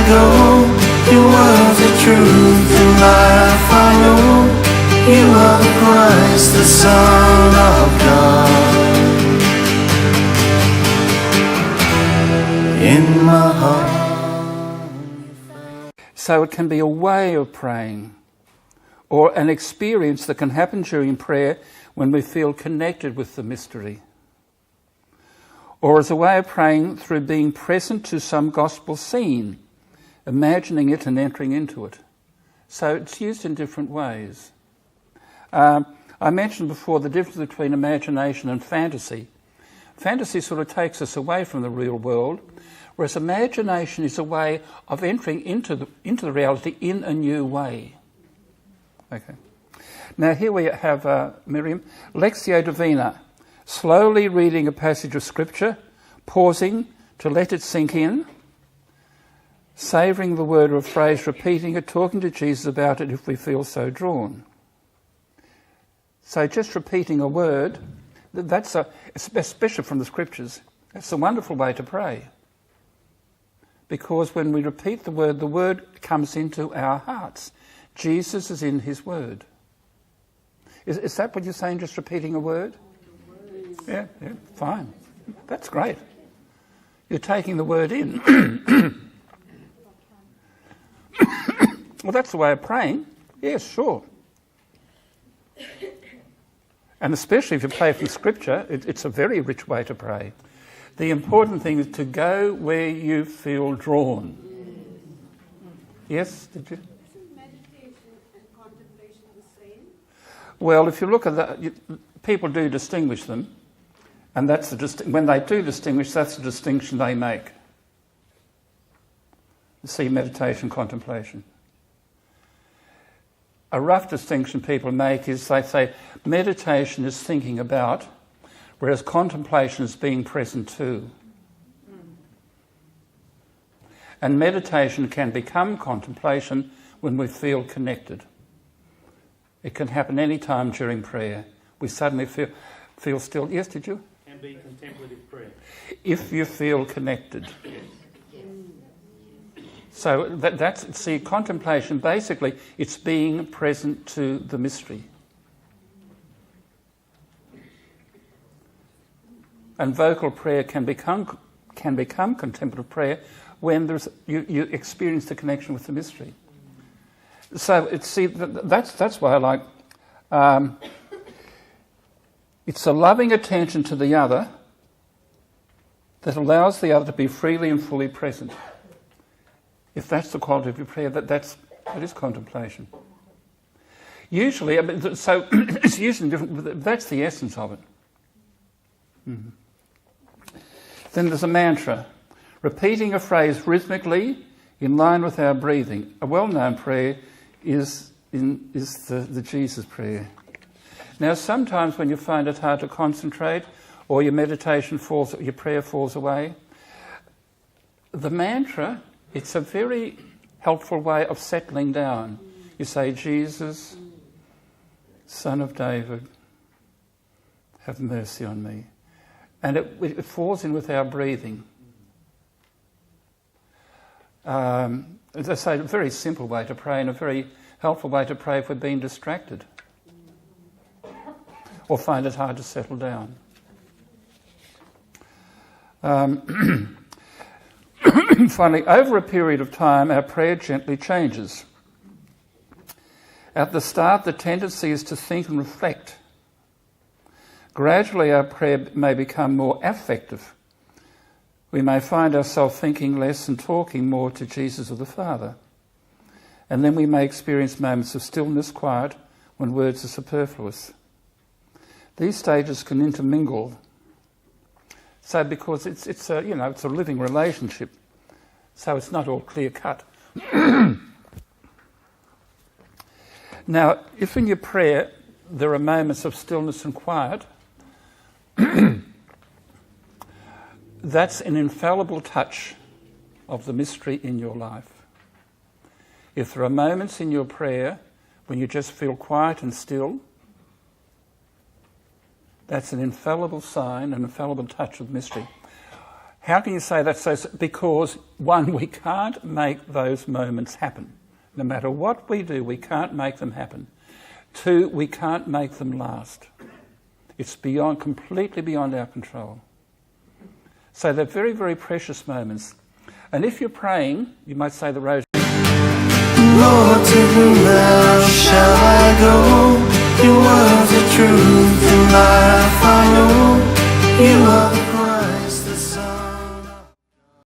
go. You are the truth and life I know. You are the Christ, the Son of God. In my heart. So it can be a way of praying, or an experience that can happen during prayer when we feel connected with the mystery, or as a way of praying through being present to some gospel scene, imagining it and entering into it. So it's used in different ways. I mentioned before the difference between imagination and fantasy. Fantasy sort of takes us away from the real world, whereas imagination is a way of entering into the reality in a new way. Okay. Now here we have Miriam, Lectio Divina, slowly reading a passage of Scripture, pausing to let it sink in, savouring the word or a phrase, repeating it, talking to Jesus about it if we feel so drawn. So just repeating a word, that's especially from the Scriptures, that's a wonderful way to pray. Because when we repeat the word comes into our hearts. Jesus is in his word. Is that what you're saying, just repeating a word? Yeah, fine. That's great. You're taking the word in. Well, that's the way of praying. Yes, sure. And especially if you pray from Scripture, it's a very rich way to pray. The important thing is to go where you feel drawn. Yes, did you? Well, if you look at people do distinguish them, and that's when they do distinguish, that's the distinction they make. See, meditation, contemplation. A rough distinction people make is they say meditation is thinking about, whereas contemplation is being present to. And meditation can become contemplation when we feel connected. It can happen any time during prayer. We suddenly feel still. Yes, did you? Can be contemplative prayer. If you feel connected. So that's contemplation, basically, it's being present to the mystery. And vocal prayer can become contemplative prayer when you experience the connection with the mystery. So that's why I like. It's a loving attention to the other that allows the other to be freely and fully present. If that's the quality of your prayer, that is contemplation. Usually, so it's used in different. But that's the essence of it. Mm-hmm. Then there's a mantra, repeating a phrase rhythmically in line with our breathing. A well-known prayer is the Jesus prayer. Now, sometimes when you find it hard to concentrate, or your prayer falls away, the mantra, it's a very helpful way of settling down. You say, Jesus, Son of David, have mercy on me. And it falls in with our breathing. As I say, a very simple way to pray and a very helpful way to pray if we're being distracted or find it hard to settle down. Finally, over a period of time, our prayer gently changes. At the start, the tendency is to think and reflect. Gradually, our prayer may become more affective. We may find ourselves thinking less and talking more to Jesus or the Father. And then we may experience moments of stillness, quiet, when words are superfluous. These stages can intermingle. So because it's a living relationship, so it's not all clear cut. Now, if in your prayer there are moments of stillness and quiet, that's an infallible touch of the mystery in your life. If there are moments in your prayer when you just feel quiet and still, that's an infallible sign, an infallible touch of mystery. How can you say that? Because, one, we can't make those moments happen. No matter what we do, we can't make them happen. Two, we can't make them last. It's completely beyond our control. So they're very, very precious moments. And if you're praying, you might say the rosary. Lord, to whom else shall I go? You are the truth and life I know. You are the